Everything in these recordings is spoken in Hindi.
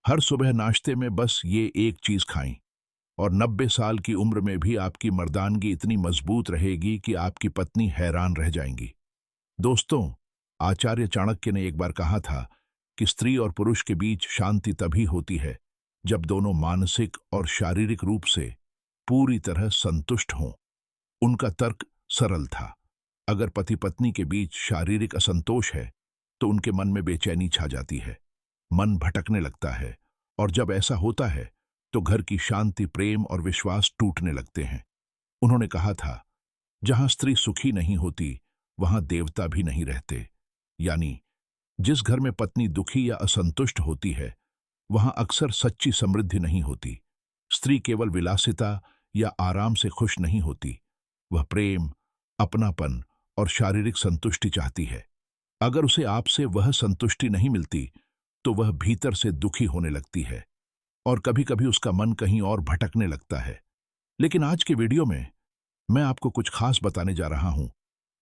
हर सुबह नाश्ते में बस ये एक चीज खाएं और 90 साल की उम्र में भी आपकी मर्दानगी इतनी मजबूत रहेगी कि आपकी पत्नी हैरान रह जाएंगी। दोस्तों, आचार्य चाणक्य ने एक बार कहा था कि स्त्री और पुरुष के बीच शांति तभी होती है जब दोनों मानसिक और शारीरिक रूप से पूरी तरह संतुष्ट हों। उनका तर्क सरल था। अगर पति पत्नी के बीच शारीरिक असंतोष है तो उनके मन में बेचैनी छा जाती है, मन भटकने लगता है, और जब ऐसा होता है तो घर की शांति, प्रेम और विश्वास टूटने लगते हैं। उन्होंने कहा था, जहां स्त्री सुखी नहीं होती वहां देवता भी नहीं रहते। यानी जिस घर में पत्नी दुखी या असंतुष्ट होती है वहां अक्सर सच्ची समृद्धि नहीं होती। स्त्री केवल विलासिता या आराम से खुश नहीं होती, वह प्रेम, अपनापन और शारीरिक संतुष्टि चाहती है। अगर उसे आपसे वह संतुष्टि नहीं मिलती तो वह भीतर से दुखी होने लगती है और कभी कभी उसका मन कहीं और भटकने लगता है। लेकिन आज के वीडियो में मैं आपको कुछ खास बताने जा रहा हूं।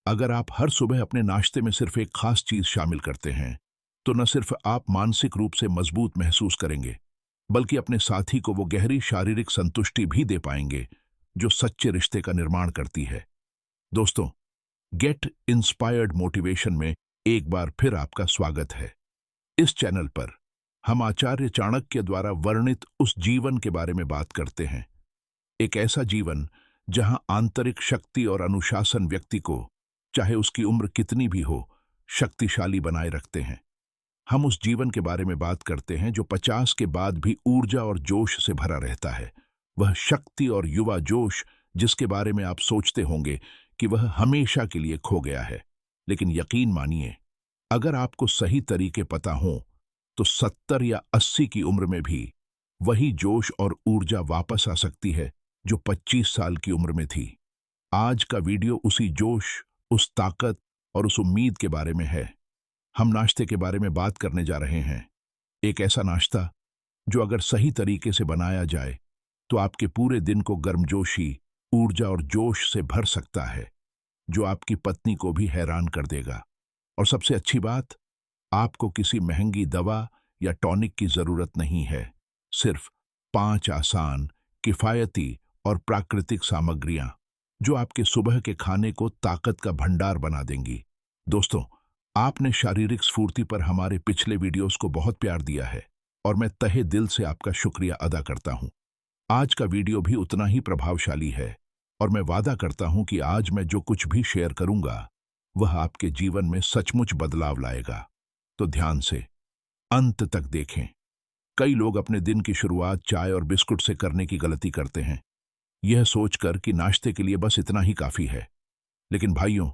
अगर आप हर सुबह अपने नाश्ते में सिर्फ एक खास चीज शामिल करते हैं तो न सिर्फ आप मानसिक रूप से मजबूत महसूस करेंगे, बल्कि अपने साथी को वो गहरी शारीरिक संतुष्टि भी दे पाएंगे जो सच्चे रिश्ते का निर्माण करती है। दोस्तों, गेट इंस्पायर्ड मोटिवेशन में एक बार फिर आपका स्वागत है। इस चैनल पर हम आचार्य चाणक्य द्वारा वर्णित उस जीवन के बारे में बात करते हैं, एक ऐसा जीवन जहां आंतरिक शक्ति और अनुशासन व्यक्ति को, चाहे उसकी उम्र कितनी भी हो, शक्तिशाली बनाए रखते हैं। हम उस जीवन के बारे में बात करते हैं जो 50 के बाद भी ऊर्जा और जोश से भरा रहता है। वह शक्ति और युवा जोश जिसके बारे में आप सोचते होंगे कि वह हमेशा के लिए खो गया है। लेकिन यकीन मानिए, अगर आपको सही तरीके पता हो तो 70 या 80 की उम्र में भी वही जोश और ऊर्जा वापस आ सकती है जो 25 साल की उम्र में थी। आज का वीडियो उसी जोश, उस ताकत और उस उम्मीद के बारे में है। हम नाश्ते के बारे में बात करने जा रहे हैं। एक ऐसा नाश्ता जो अगर सही तरीके से बनाया जाए तो आपके पूरे दिन को गर्मजोशी, ऊर्जा और जोश से भर सकता है, जो आपकी पत्नी को भी हैरान कर देगा। और सबसे अच्छी बात, आपको किसी महंगी दवा या टॉनिक की जरूरत नहीं है। सिर्फ 5 आसान, किफायती और प्राकृतिक सामग्रियां जो आपके सुबह के खाने को ताकत का भंडार बना देंगी। दोस्तों, आपने शारीरिक स्फूर्ति पर हमारे पिछले वीडियोस को बहुत प्यार दिया है और मैं तहे दिल से आपका शुक्रिया अदा करता हूं। आज का वीडियो भी उतना ही प्रभावशाली है और मैं वादा करता हूं कि आज मैं जो कुछ भी शेयर करूंगा वह आपके जीवन में सचमुच बदलाव लाएगा। तो ध्यान से अंत तक देखें। कई लोग अपने दिन की शुरुआत चाय और बिस्कुट से करने की गलती करते हैं, यह सोचकर कि नाश्ते के लिए बस इतना ही काफी है। लेकिन भाइयों,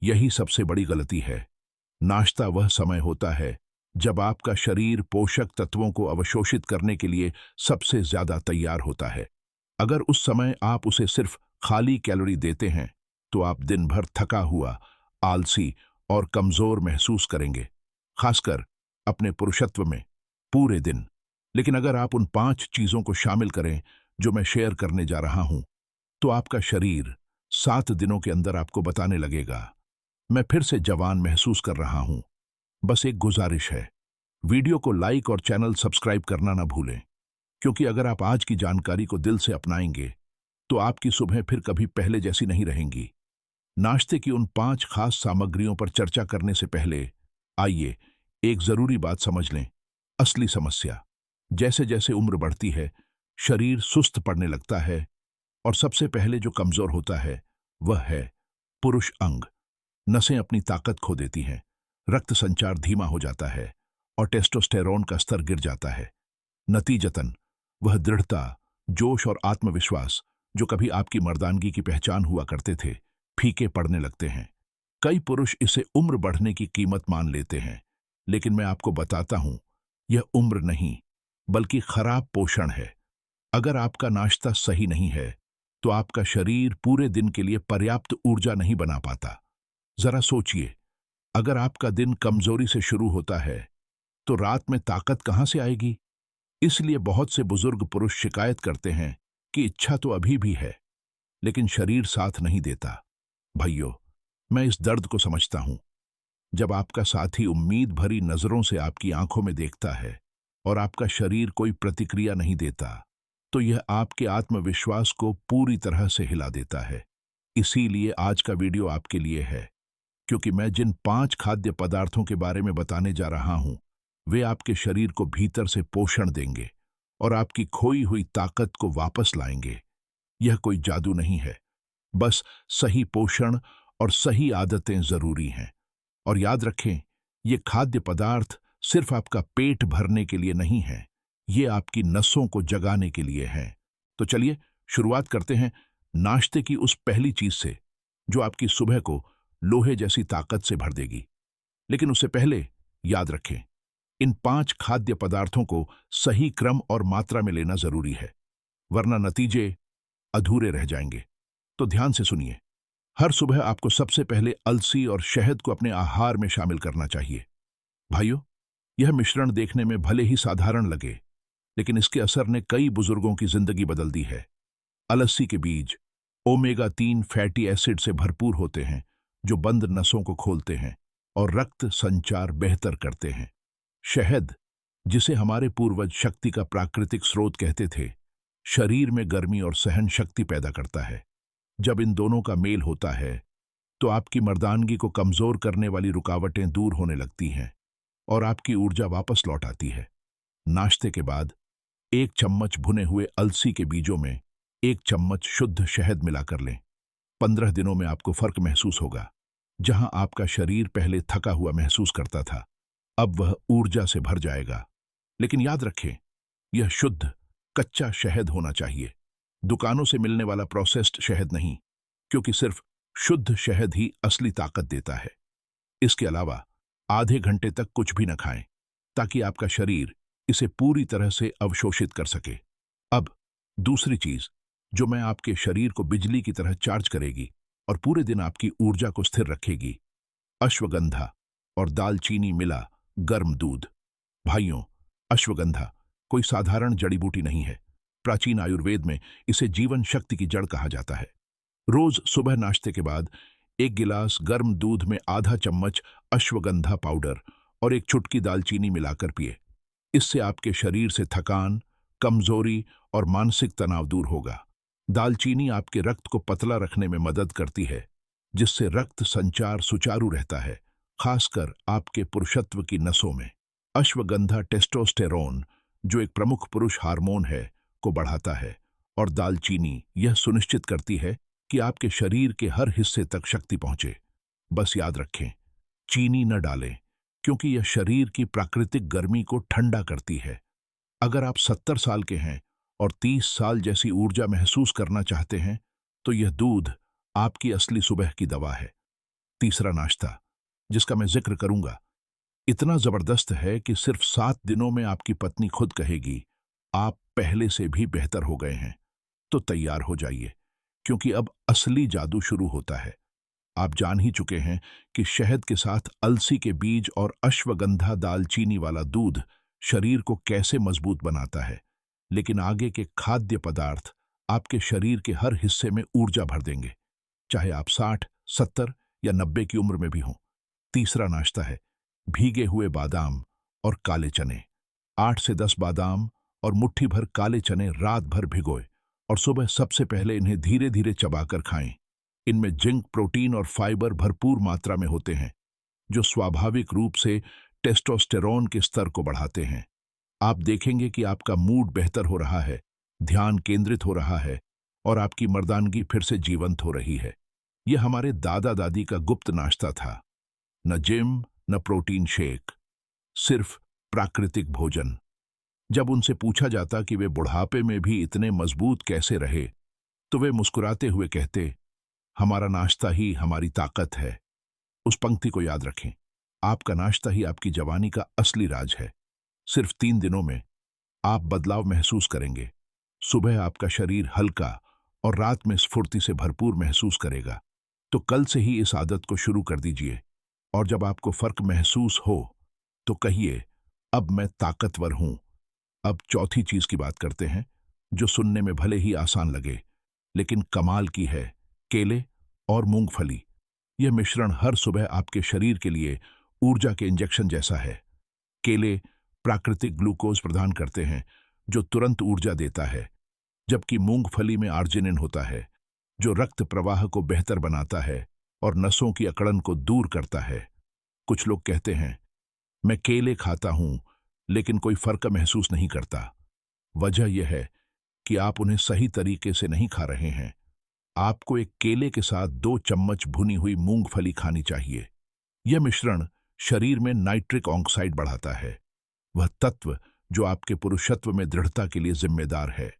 यही सबसे बड़ी गलती है। नाश्ता वह समय होता है जब आपका शरीर पोषक तत्वों को अवशोषित करने के लिए सबसे ज्यादा तैयार होता है। अगर उस समय आप उसे सिर्फ खाली कैलोरी देते हैं तो आप दिन भर थका हुआ, आलसी और कमजोर महसूस करेंगे, खासकर अपने पुरुषत्व में पूरे दिन। लेकिन अगर आप उन 5 चीजों को शामिल करें जो मैं शेयर करने जा रहा हूं तो आपका शरीर 7 दिनों के अंदर आपको बताने लगेगा, मैं फिर से जवान महसूस कर रहा हूं। बस एक गुजारिश है, वीडियो को लाइक और चैनल सब्सक्राइब करना ना भूलें, क्योंकि अगर आप आज की जानकारी को दिल से अपनाएंगे तो आपकी सुबह फिर कभी पहले जैसी नहीं रहेंगी। नाश्ते की उन 5 खास सामग्रियों पर चर्चा करने से पहले आइए एक जरूरी बात समझ लें। असली समस्या, जैसे जैसे उम्र बढ़ती है शरीर सुस्त पड़ने लगता है और सबसे पहले जो कमजोर होता है वह है पुरुष अंग। नसें अपनी ताकत खो देती हैं, रक्त संचार धीमा हो जाता है और टेस्टोस्टेरोन का स्तर गिर जाता है। नतीजतन वह दृढ़ता, जोश और आत्मविश्वास जो कभी आपकी मर्दानगी की पहचान हुआ करते थे, फीके पड़ने लगते हैं। कई पुरुष इसे उम्र बढ़ने की कीमत मान लेते हैं, लेकिन मैं आपको बताता हूं, यह उम्र नहीं बल्कि खराब पोषण है। अगर आपका नाश्ता सही नहीं है तो आपका शरीर पूरे दिन के लिए पर्याप्त ऊर्जा नहीं बना पाता। जरा सोचिए, अगर आपका दिन कमजोरी से शुरू होता है तो रात में ताकत कहां से आएगी? इसलिए बहुत से बुजुर्ग पुरुष शिकायत करते हैं कि इच्छा तो अभी भी है लेकिन शरीर साथ नहीं देता। भाइयों, मैं इस दर्द को समझता हूं। जब आपका साथी उम्मीद भरी नजरों से आपकी आंखों में देखता है और आपका शरीर कोई प्रतिक्रिया नहीं देता, तो यह आपके आत्मविश्वास को पूरी तरह से हिला देता है। इसीलिए आज का वीडियो आपके लिए है, क्योंकि मैं जिन 5 खाद्य पदार्थों के बारे में बताने जा रहा हूं, वे आपके शरीर को भीतर से पोषण देंगे और आपकी खोई हुई ताकत को वापस लाएंगे। यह कोई जादू नहीं है, बस सही पोषण और सही आदतें जरूरी हैं। और याद रखें, ये खाद्य पदार्थ सिर्फ आपका पेट भरने के लिए नहीं है, ये आपकी नसों को जगाने के लिए है। तो चलिए शुरुआत करते हैं नाश्ते की उस पहली चीज से, जो आपकी सुबह को लोहे जैसी ताकत से भर देगी। लेकिन उससे पहले याद रखें, इन 5 खाद्य पदार्थों को सही क्रम और मात्रा में लेना जरूरी है, वरना नतीजे अधूरे रह जाएंगे। तो ध्यान से सुनिए। हर सुबह आपको सबसे पहले अलसी और शहद को अपने आहार में शामिल करना चाहिए। भाइयों, यह मिश्रण देखने में भले ही साधारण लगे, लेकिन इसके असर ने कई बुजुर्गों की जिंदगी बदल दी है। अलसी के बीज ओमेगा 3 फैटी एसिड से भरपूर होते हैं, जो बंद नसों को खोलते हैं और रक्त संचार बेहतर करते हैं। शहद, जिसे हमारे पूर्वज शक्ति का प्राकृतिक स्रोत कहते थे, शरीर में गर्मी और सहन शक्ति पैदा करता है। जब इन दोनों का मेल होता है, तो आपकी मर्दानगी को कमजोर करने वाली रुकावटें दूर होने लगती हैं और आपकी ऊर्जा वापस लौट आती है। नाश्ते के बाद 1 चम्मच भुने हुए अलसी के बीजों में 1 चम्मच शुद्ध शहद मिलाकर लें। 15 दिनों में आपको फर्क महसूस होगा। जहां आपका शरीर पहले थका हुआ महसूस करता था, अब वह ऊर्जा से भर जाएगा। लेकिन याद रखें, यह शुद्ध कच्चा शहद होना चाहिए, दुकानों से मिलने वाला प्रोसेस्ड शहद नहीं, क्योंकि सिर्फ शुद्ध शहद ही असली ताकत देता है। इसके अलावा आधे घंटे तक कुछ भी न खाएं, ताकि आपका शरीर इसे पूरी तरह से अवशोषित कर सके। अब दूसरी चीज, जो मैं आपके शरीर को बिजली की तरह चार्ज करेगी और पूरे दिन आपकी ऊर्जा को स्थिर रखेगी, अश्वगंधा और दालचीनी मिला गर्म दूध। भाइयों, अश्वगंधा कोई साधारण जड़ी बूटी नहीं है। प्राचीन आयुर्वेद में इसे जीवन शक्ति की जड़ कहा जाता है। रोज सुबह नाश्ते के बाद 1 गिलास गर्म दूध में आधा चम्मच अश्वगंधा पाउडर और 1 चुटकी दालचीनी मिलाकर पिए। इससे आपके शरीर से थकान, कमजोरी और मानसिक तनाव दूर होगा। दालचीनी आपके रक्त को पतला रखने में मदद करती है, जिससे रक्त संचार सुचारू रहता है, खासकर आपके पुरुषत्व की नसों में। अश्वगंधा टेस्टोस्टेरोन, जो एक प्रमुख पुरुष हार्मोन है, को बढ़ाता है, और दालचीनी यह सुनिश्चित करती है कि आपके शरीर के हर हिस्से तक शक्ति पहुंचे। बस याद रखें, चीनी न डालें, क्योंकि यह शरीर की प्राकृतिक गर्मी को ठंडा करती है। अगर आप 70 साल के हैं और 30 साल जैसी ऊर्जा महसूस करना चाहते हैं, तो यह दूध आपकी असली सुबह की दवा है। तीसरा नाश्ता, जिसका मैं जिक्र करूंगा, इतना जबरदस्त है कि सिर्फ 7 दिनों में आपकी पत्नी खुद कहेगी, आप पहले से भी बेहतर हो गए हैं। तो तैयार हो जाइए, क्योंकि अब असली जादू शुरू होता है। आप जान ही चुके हैं कि शहद के साथ अलसी के बीज और अश्वगंधा दालचीनी वाला दूध शरीर को कैसे मजबूत बनाता है, लेकिन आगे के खाद्य पदार्थ आपके शरीर के हर हिस्से में ऊर्जा भर देंगे, चाहे आप 60, 70 या 90 की उम्र में भी हों। तीसरा नाश्ता है भीगे हुए बादाम और काले चने। 8 से 10 बादाम और मुट्ठी भर काले चने रात भर भिगोए और सुबह सबसे पहले इन्हें धीरे धीरे चबाकर खाएं। इनमें जिंक, प्रोटीन और फाइबर भरपूर मात्रा में होते हैं, जो स्वाभाविक रूप से टेस्टोस्टेरोन के स्तर को बढ़ाते हैं। आप देखेंगे कि आपका मूड बेहतर हो रहा है, ध्यान केंद्रित हो रहा है और आपकी मर्दानगी फिर से जीवंत हो रही है। यह हमारे दादा दादी का गुप्त नाश्ता था। न जिम, न प्रोटीन शेक, सिर्फ प्राकृतिक भोजन। जब उनसे पूछा जाता कि वे बुढ़ापे में भी इतने मजबूत कैसे रहे, तो वे मुस्कुराते हुए कहते, हमारा नाश्ता ही हमारी ताकत है। उस पंक्ति को याद रखें, आपका नाश्ता ही आपकी जवानी का असली राज है। सिर्फ 3 दिनों में आप बदलाव महसूस करेंगे। सुबह आपका शरीर हल्का और रात में स्फूर्ति से भरपूर महसूस करेगा। तो कल से ही इस आदत को शुरू कर दीजिए, और जब आपको फर्क महसूस हो तो कहिए, अब मैं ताकतवर हूं। अब चौथी चीज की बात करते हैं, जो सुनने में भले ही आसान लगे, लेकिन कमाल की है। केले और मूंगफली। यह मिश्रण हर सुबह आपके शरीर के लिए ऊर्जा के इंजेक्शन जैसा है। केले प्राकृतिक ग्लूकोज प्रदान करते हैं जो तुरंत ऊर्जा देता है, जबकि मूंगफली में आर्जिनिन होता है जो रक्त प्रवाह को बेहतर बनाता है और नसों की अकड़न को दूर करता है। कुछ लोग कहते हैं, मैं केले खाता हूं लेकिन कोई फर्क महसूस नहीं करता। वजह यह है कि आप उन्हें सही तरीके से नहीं खा रहे हैं। आपको एक केले के साथ 2 चम्मच भुनी हुई मूंगफली खानी चाहिए। यह मिश्रण शरीर में नाइट्रिक ऑक्साइड बढ़ाता है, वह तत्व जो आपके पुरुषत्व में दृढ़ता के लिए जिम्मेदार है।